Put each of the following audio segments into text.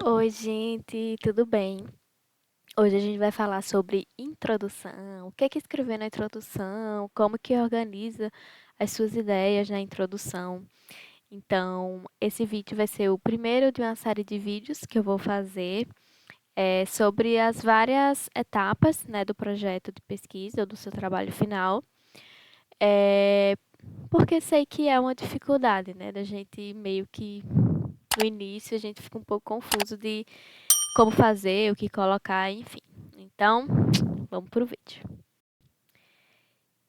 Oi, gente, tudo bem? Hoje a gente vai falar sobre introdução, o que é que escrever na introdução, como que organiza as suas ideias na introdução. Então, esse vídeo vai ser o primeiro de uma série de vídeos que eu vou fazer sobre as várias etapas, né, do projeto de pesquisa ou do seu trabalho final, é, porque sei que é uma dificuldade, né, da gente meio que no início a gente fica um pouco confuso de como fazer, o que colocar, enfim. Então, vamos pro vídeo.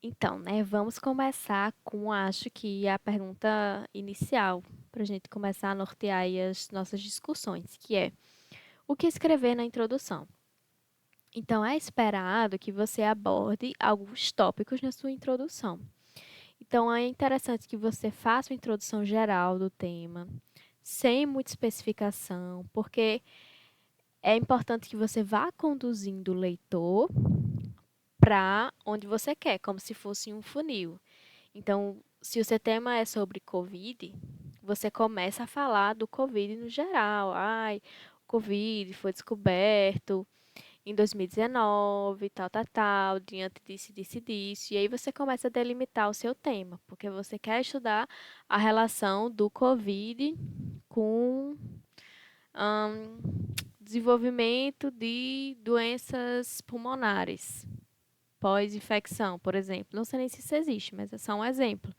Então, né, vamos começar com, acho que a pergunta inicial, para a gente começar a nortear aí as nossas discussões, que é o que escrever na introdução? Então, é esperado que você aborde alguns tópicos na sua introdução. Então, é interessante que você faça uma introdução geral do tema, sem muita especificação, porque é importante que você vá conduzindo o leitor para onde você quer, como se fosse um funil. Então, se o seu tema é sobre Covid, você começa a falar do Covid no geral. Ai, o Covid foi descoberto em 2019, tal, tal, tal, diante disso, disso, disso. E aí você começa a delimitar o seu tema, porque você quer estudar a relação do Covid com hum, desenvolvimento de doenças pulmonares pós-infecção, por exemplo. Não sei nem se isso existe, mas é só um exemplo.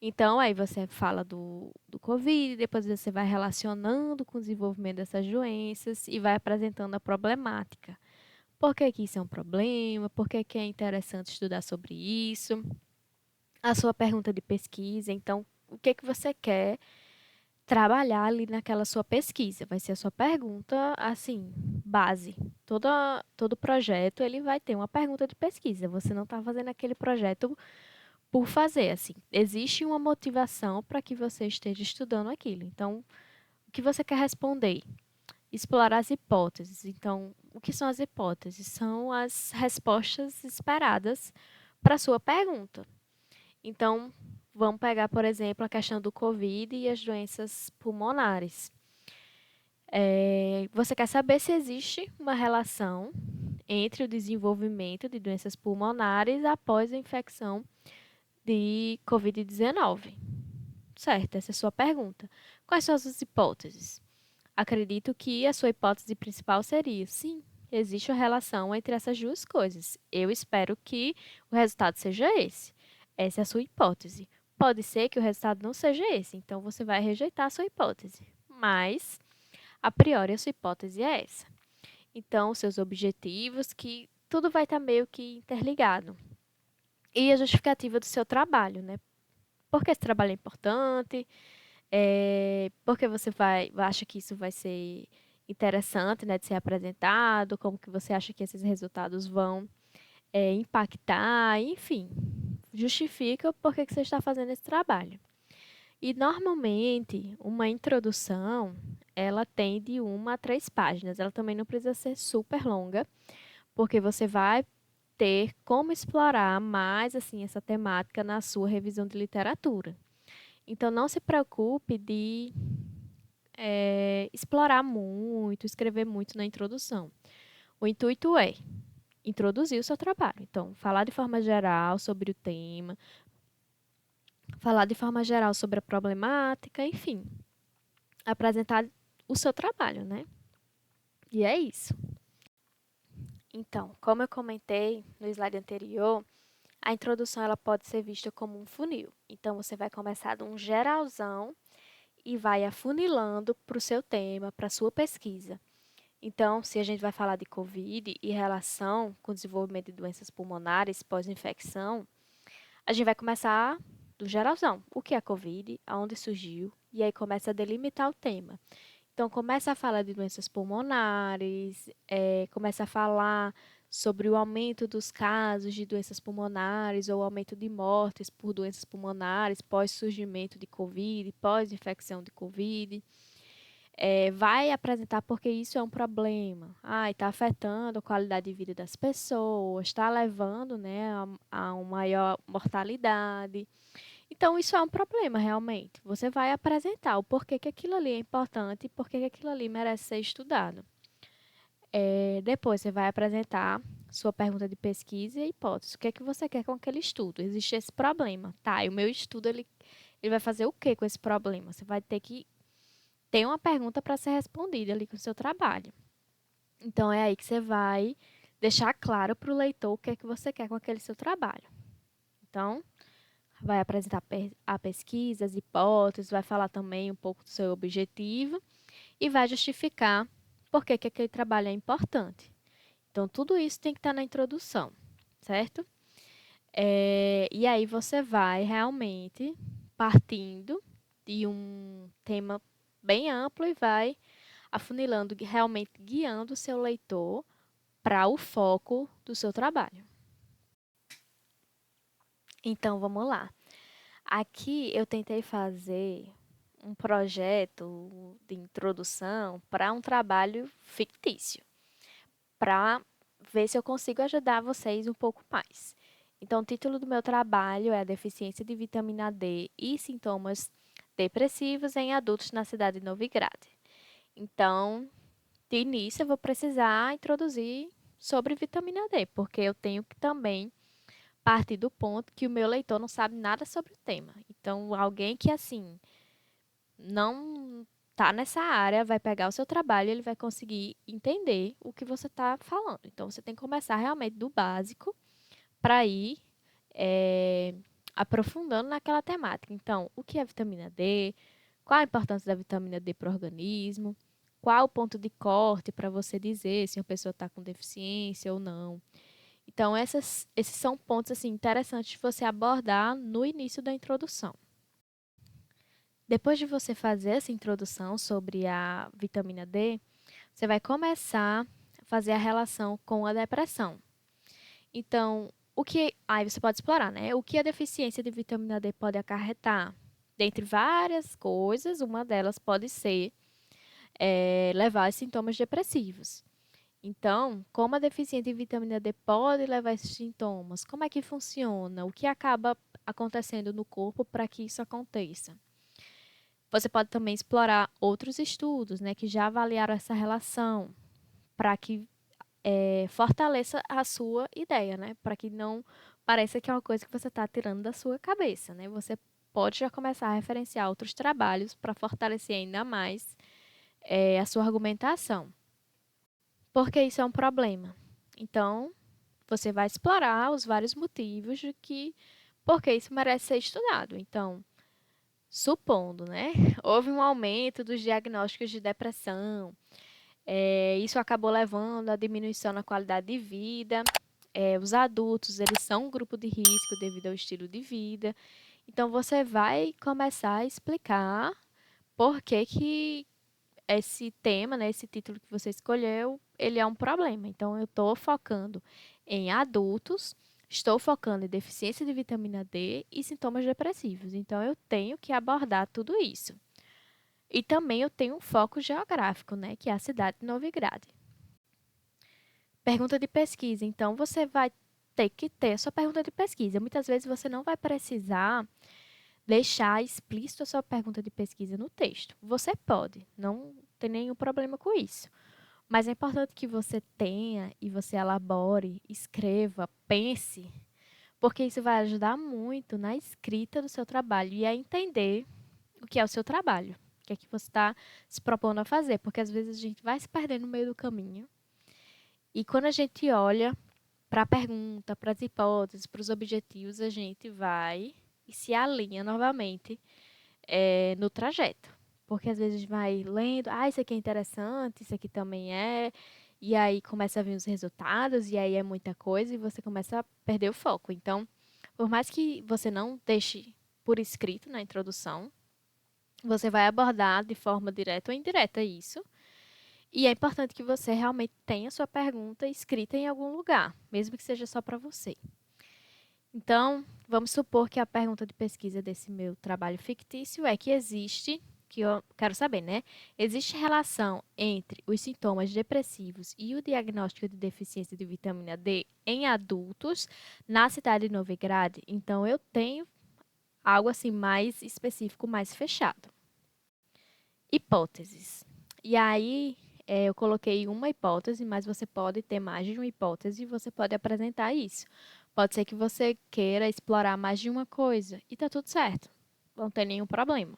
Então, aí você fala do Covid, depois você vai relacionando com o desenvolvimento dessas doenças e vai apresentando a problemática. Por que que isso é um problema? Por que que é interessante estudar sobre isso? A sua pergunta de pesquisa. Então, o que que você quer trabalhar ali naquela sua pesquisa? Vai ser a sua pergunta, assim, base. Todo projeto, ele vai ter uma pergunta de pesquisa. Você não está fazendo aquele projeto por fazer, assim. Existe uma motivação para que você esteja estudando aquilo. Então, o que você quer responder? Explorar as hipóteses. Então, o que são as hipóteses? São as respostas esperadas para a sua pergunta. Então, vamos pegar, por exemplo, a questão do Covid e as doenças pulmonares. Você quer saber se existe uma relação entre o desenvolvimento de doenças pulmonares após a infecção de Covid-19. Certo, essa é a sua pergunta. Quais são as suas hipóteses? Acredito que a sua hipótese principal seria: sim, existe uma relação entre essas duas coisas. Eu espero que o resultado seja esse. Essa é a sua hipótese. Pode ser que o resultado não seja esse, então você vai rejeitar a sua hipótese. Mas, a priori, a sua hipótese é essa. Então, seus objetivos, que tudo vai estar meio que interligado. E a justificativa do seu trabalho, né? Por que esse trabalho é importante? Porque você acha que isso vai ser interessante, né, de ser apresentado? Como que você acha que esses resultados vão impactar? Enfim, justifica por que que você está fazendo esse trabalho. E normalmente uma introdução ela tem de 1 a 3 páginas. Ela também não precisa ser super longa, porque você vai ter como explorar mais assim essa temática na sua revisão de literatura. Então, não se preocupe de explorar muito, escrever muito na introdução. O intuito é introduzir o seu trabalho. Então, falar de forma geral sobre o tema, falar de forma geral sobre a problemática, enfim, apresentar o seu trabalho, né? E é isso. Então, como eu comentei no slide anterior, a introdução ela pode ser vista como um funil. Então, você vai começar de um geralzão e vai afunilando para o seu tema, para a sua pesquisa. Então, se a gente vai falar de COVID e relação com o desenvolvimento de doenças pulmonares pós-infecção, a gente vai começar do geralzão. O que é COVID? Aonde surgiu? E aí começa a delimitar o tema. Então, começa a falar de doenças pulmonares, começa a falar sobre o aumento dos casos de doenças pulmonares ou aumento de mortes por doenças pulmonares pós-surgimento de COVID, pós-infecção de COVID. Vai apresentar porque isso é um problema. Está afetando a qualidade de vida das pessoas, está levando, né, a uma maior mortalidade. Então, isso é um problema, realmente. Você vai apresentar o porquê que aquilo ali é importante e porquê que aquilo ali merece ser estudado. Depois, você vai apresentar sua pergunta de pesquisa e a hipótese. O que é que você quer com aquele estudo? Existe esse problema. Tá, e o meu estudo, ele vai fazer o que com esse problema? Você vai ter que ter uma pergunta para ser respondida ali com o seu trabalho. Então, é aí que você vai deixar claro para o leitor o que é que você quer com aquele seu trabalho. Então, vai apresentar a pesquisa, as hipóteses, vai falar também um pouco do seu objetivo e vai justificar por que que aquele trabalho é importante. Então, tudo isso tem que estar na introdução, certo? E aí você vai realmente partindo de um tema bem amplo e vai afunilando, realmente guiando o seu leitor para o foco do seu trabalho. Então, vamos lá. Aqui eu tentei fazer um projeto de introdução para um trabalho fictício, para ver se eu consigo ajudar vocês um pouco mais. Então, o título do meu trabalho é A Deficiência de Vitamina D e Sintomas Depressivos em Adultos na Cidade de Novigrad. Então, de início, eu vou precisar introduzir sobre vitamina D, porque eu tenho que também partir do ponto que o meu leitor não sabe nada sobre o tema. Então, alguém que, assim, não tá nessa área vai pegar o seu trabalho e ele vai conseguir entender o que você está falando. Então, você tem que começar realmente do básico para ir eh, aprofundando naquela temática. Então, o que é vitamina D? Qual a importância da vitamina D para o organismo? Qual o ponto de corte para você dizer se uma pessoa está com deficiência ou não? Então, esses são pontos assim, interessantes de você abordar no início da introdução. Depois de você fazer essa introdução sobre a vitamina D, você vai começar a fazer a relação com a depressão. Então, aí você pode explorar, né? O que a deficiência de vitamina D pode acarretar? Dentre várias coisas, uma delas pode ser levar a sintomas depressivos. Então, como a deficiência de vitamina D pode levar a esses sintomas? Como é que funciona? O que acaba acontecendo no corpo para que isso aconteça? Você pode também explorar outros estudos, né, que já avaliaram essa relação, para que fortaleça a sua ideia, né, para que não pareça que é uma coisa que você está tirando da sua cabeça, né? Você pode já começar a referenciar outros trabalhos para fortalecer ainda mais a sua argumentação. Porque isso é um problema. Então, você vai explorar os vários motivos de que porque isso merece ser estudado. Então, supondo, né, houve um aumento dos diagnósticos de depressão, isso acabou levando à diminuição na qualidade de vida. Os adultos, eles são um grupo de risco devido ao estilo de vida. Então, você vai começar a explicar por que que esse tema, né, esse título que você escolheu, ele é um problema. Então, eu estou focando em adultos, estou focando em deficiência de vitamina D e sintomas depressivos. Então, eu tenho que abordar tudo isso. E também eu tenho um foco geográfico, né, que é a cidade de Novigrad. Pergunta de pesquisa. Então, você vai ter que ter a sua pergunta de pesquisa. Muitas vezes você não vai precisar deixar explícito a sua pergunta de pesquisa no texto. Você pode, não tem nenhum problema com isso. Mas é importante que você tenha e você elabore, escreva, pense, porque isso vai ajudar muito na escrita do seu trabalho e a entender o que é o seu trabalho, o que é que você está se propondo a fazer, porque às vezes a gente vai se perder no meio do caminho. E quando a gente olha para a pergunta, para as hipóteses, para os objetivos, a gente vai e se alinha novamente no trajeto. Porque às vezes a gente vai lendo, isso aqui é interessante, isso aqui também é, e aí começa a vir os resultados, e aí é muita coisa, e você começa a perder o foco. Então, por mais que você não deixe por escrito na introdução, você vai abordar de forma direta ou indireta isso. E é importante que você realmente tenha sua pergunta escrita em algum lugar, mesmo que seja só para você. Então, vamos supor que a pergunta de pesquisa desse meu trabalho fictício é que existe, que eu quero saber, né? Existe relação entre os sintomas depressivos e o diagnóstico de deficiência de vitamina D em adultos na cidade de Novigrad? Então, eu tenho algo assim mais específico, mais fechado. Hipóteses. E aí, eu coloquei uma hipótese, mas você pode ter mais de uma hipótese e você pode apresentar isso. Pode ser que você queira explorar mais de uma coisa e tá tudo certo, não tem nenhum problema.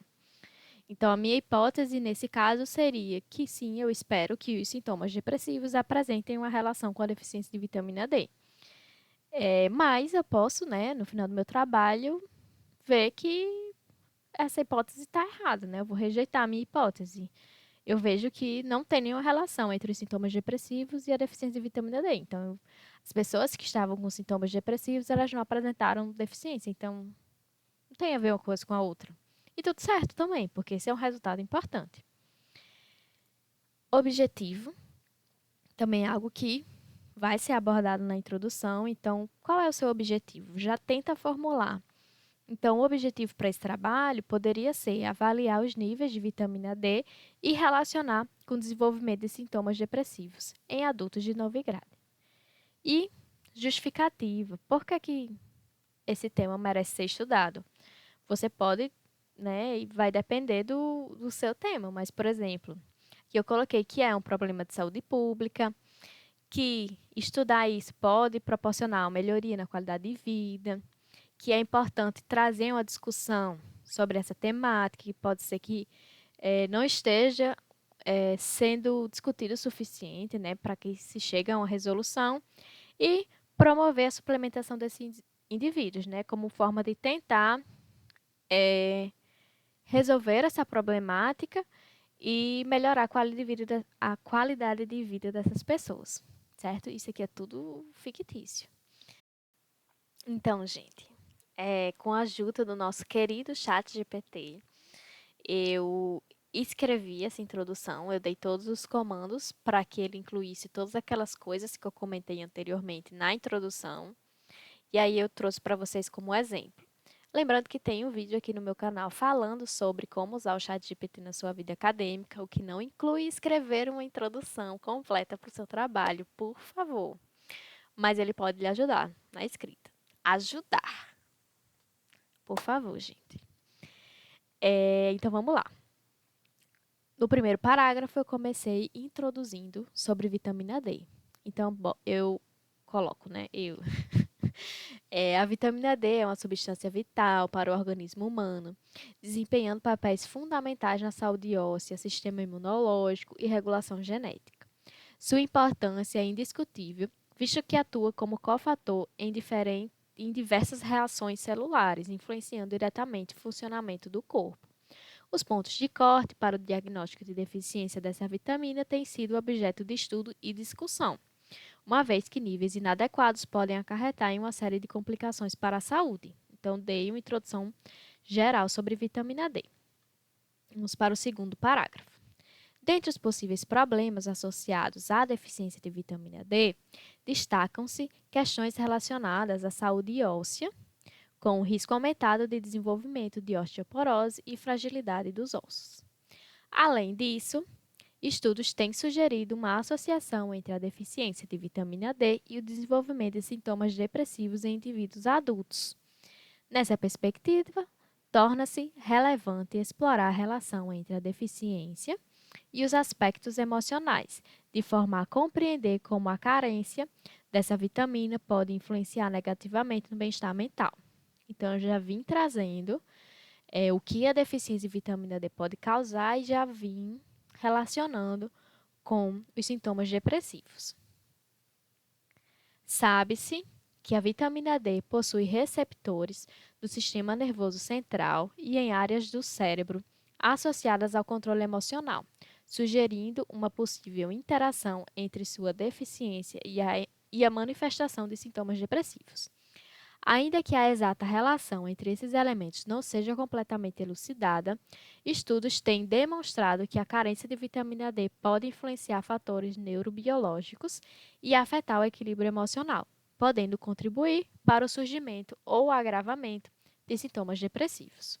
Então, a minha hipótese nesse caso seria que sim, eu espero que os sintomas depressivos apresentem uma relação com a deficiência de vitamina D. Mas eu posso, né, no final do meu trabalho, ver que essa hipótese está errada, né? Eu vou rejeitar a minha hipótese. Eu vejo que não tem nenhuma relação entre os sintomas depressivos e a deficiência de vitamina D. Então, as pessoas que estavam com sintomas depressivos, elas não apresentaram deficiência. Então, não tem a ver uma coisa com a outra. E tudo certo também, porque esse é um resultado importante. Objetivo também é algo que vai ser abordado na introdução. Então, qual é o seu objetivo? Já tenta formular. Então, o objetivo para esse trabalho poderia ser avaliar os níveis de vitamina D e relacionar com o desenvolvimento de sintomas depressivos em adultos de novigrado. E justificativa. Por que esse tema merece ser estudado? Você pode, né, e vai depender do seu tema, mas, por exemplo, que eu coloquei que é um problema de saúde pública, que estudar isso pode proporcionar uma melhoria na qualidade de vida, que é importante trazer uma discussão sobre essa temática, que pode ser que não esteja sendo discutido o suficiente, né, para que se chegue a uma resolução, e promover a suplementação desses indivíduos, né, como forma de tentar resolver essa problemática e melhorar a qualidade de vida dessas pessoas, certo? Isso aqui é tudo fictício. Então, gente, com a ajuda do nosso querido chat GPT, eu escrevi essa introdução, eu dei todos os comandos para que ele incluísse todas aquelas coisas que eu comentei anteriormente na introdução, e aí eu trouxe para vocês como exemplo. Lembrando que tem um vídeo aqui no meu canal falando sobre como usar o chat GPT na sua vida acadêmica, o que não inclui escrever uma introdução completa para o seu trabalho, por favor. Mas ele pode lhe ajudar na escrita. Ajudar. Por favor, gente. Então vamos lá. No primeiro parágrafo, eu comecei introduzindo sobre vitamina D. Então, eu coloco, né? A vitamina D é uma substância vital para o organismo humano, desempenhando papéis fundamentais na saúde óssea, sistema imunológico e regulação genética. Sua importância é indiscutível, visto que atua como cofator em diversas reações celulares, influenciando diretamente o funcionamento do corpo. Os pontos de corte para o diagnóstico de deficiência dessa vitamina têm sido objeto de estudo e discussão, uma vez que níveis inadequados podem acarretar em uma série de complicações para a saúde. Então, dei uma introdução geral sobre vitamina D. Vamos para o segundo parágrafo. Dentre os possíveis problemas associados à deficiência de vitamina D, destacam-se questões relacionadas à saúde óssea, com o risco aumentado de desenvolvimento de osteoporose e fragilidade dos ossos. Além disso, estudos têm sugerido uma associação entre a deficiência de vitamina D e o desenvolvimento de sintomas depressivos em indivíduos adultos. Nessa perspectiva, torna-se relevante explorar a relação entre a deficiência e os aspectos emocionais, de forma a compreender como a carência dessa vitamina pode influenciar negativamente no bem-estar mental. Então, eu já vim trazendo o que a deficiência de vitamina D pode causar e já vim relacionando com os sintomas depressivos. Sabe-se que a vitamina D possui receptores do sistema nervoso central e em áreas do cérebro associadas ao controle emocional, sugerindo uma possível interação entre sua deficiência e a manifestação de sintomas depressivos. Ainda que a exata relação entre esses elementos não seja completamente elucidada, estudos têm demonstrado que a carência de vitamina D pode influenciar fatores neurobiológicos e afetar o equilíbrio emocional, podendo contribuir para o surgimento ou agravamento de sintomas depressivos.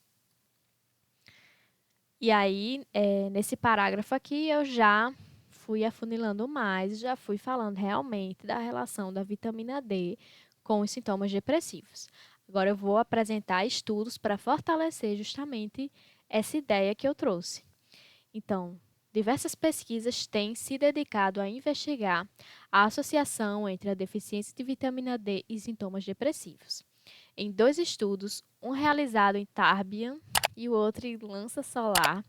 E aí, nesse parágrafo aqui, eu já fui afunilando mais, já fui falando realmente da relação da vitamina D com os sintomas depressivos. Agora eu vou apresentar estudos para fortalecer justamente essa ideia que eu trouxe. Então, diversas pesquisas têm se dedicado a investigar a associação entre a deficiência de vitamina D e sintomas depressivos. Em 2 estudos, um realizado em Tarbian e o outro em Lança Solar,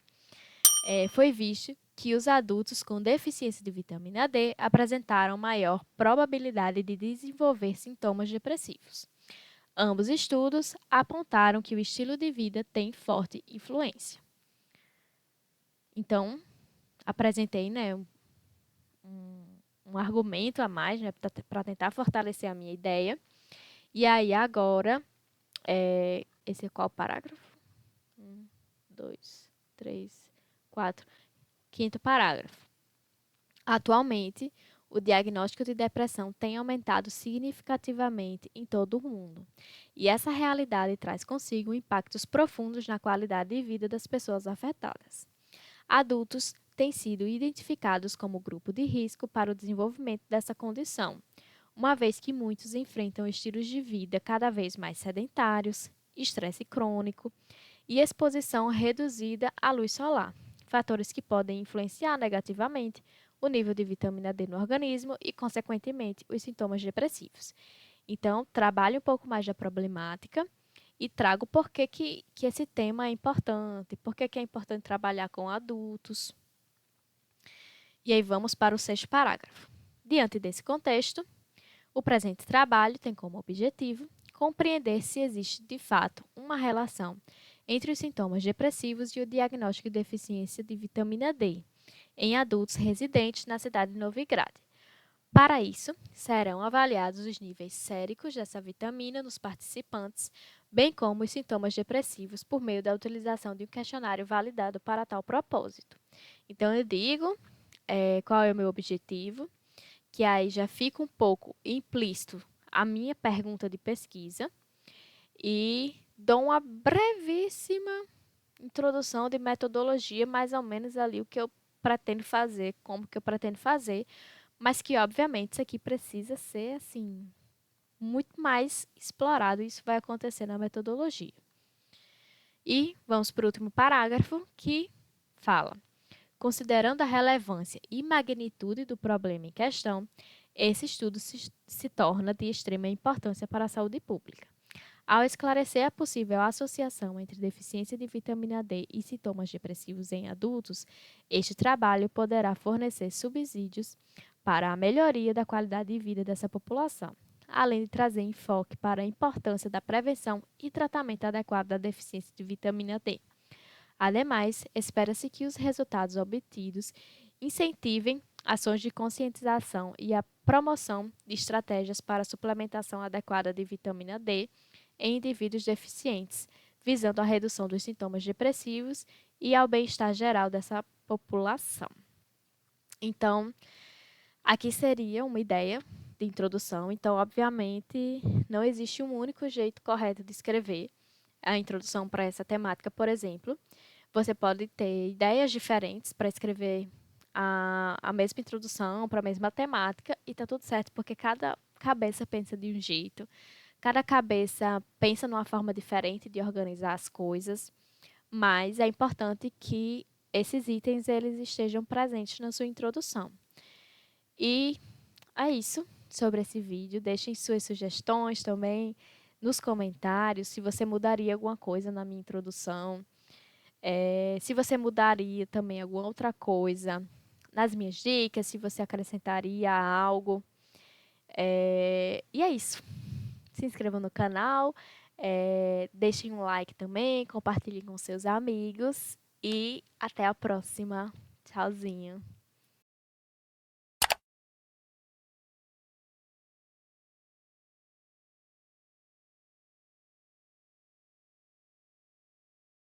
foi visto que os adultos com deficiência de vitamina D apresentaram maior probabilidade de desenvolver sintomas depressivos. Ambos estudos apontaram que o estilo de vida tem forte influência. Então, apresentei, né, um argumento a mais, né, para tentar fortalecer a minha ideia. E aí, agora, esse é qual parágrafo? 2, 3, 4. Quinto parágrafo. Atualmente, o diagnóstico de depressão tem aumentado significativamente em todo o mundo, e essa realidade traz consigo impactos profundos na qualidade de vida das pessoas afetadas. Adultos têm sido identificados como grupo de risco para o desenvolvimento dessa condição, uma vez que muitos enfrentam estilos de vida cada vez mais sedentários, estresse crônico e exposição reduzida à luz solar, fatores que podem influenciar negativamente o nível de vitamina D no organismo e, consequentemente, os sintomas depressivos. Então, trabalho um pouco mais da problemática e trago por que esse tema é importante, por que é importante trabalhar com adultos. E aí vamos para o 6º parágrafo. Diante desse contexto, o presente trabalho tem como objetivo compreender se existe, de fato, uma relação entre os sintomas depressivos e o diagnóstico de deficiência de vitamina D em adultos residentes na cidade de Novigrad. Para isso, serão avaliados os níveis séricos dessa vitamina nos participantes, bem como os sintomas depressivos, por meio da utilização de um questionário validado para tal propósito. Então, eu digo qual é o meu objetivo, que aí já fica um pouco implícito a minha pergunta de pesquisa, e dou uma brevíssima introdução de metodologia, mais ou menos ali o que eu pretendo fazer, como que eu pretendo fazer, mas que obviamente isso aqui precisa ser assim muito mais explorado, e isso vai acontecer na metodologia. E vamos para o último parágrafo, que fala: considerando a relevância e magnitude do problema em questão, esse estudo se torna de extrema importância para a saúde pública. Ao esclarecer a possível associação entre deficiência de vitamina D e sintomas depressivos em adultos, este trabalho poderá fornecer subsídios para a melhoria da qualidade de vida dessa população, além de trazer enfoque para a importância da prevenção e tratamento adequado da deficiência de vitamina D. Ademais, espera-se que os resultados obtidos incentivem ações de conscientização e a promoção de estratégias para a suplementação adequada de vitamina D em indivíduos deficientes, visando a redução dos sintomas depressivos e ao bem-estar geral dessa população. Então, aqui seria uma ideia de introdução. Então, obviamente, não existe um único jeito correto de escrever a introdução para essa temática, por exemplo. Você pode ter ideias diferentes para escrever a mesma introdução para a mesma temática, e tá tudo certo, porque cada cabeça pensa de um jeito, cada cabeça pensa numa forma diferente de organizar as coisas, mas é importante que esses itens eles estejam presentes na sua introdução. E é isso sobre esse vídeo. Deixem suas sugestões também nos comentários, se você mudaria alguma coisa na minha introdução, se você mudaria também alguma outra coisa nas minhas dicas, se você acrescentaria algo. E é isso. Se inscrevam no canal, deixem um like também, compartilhem com seus amigos e até a próxima. Tchauzinho.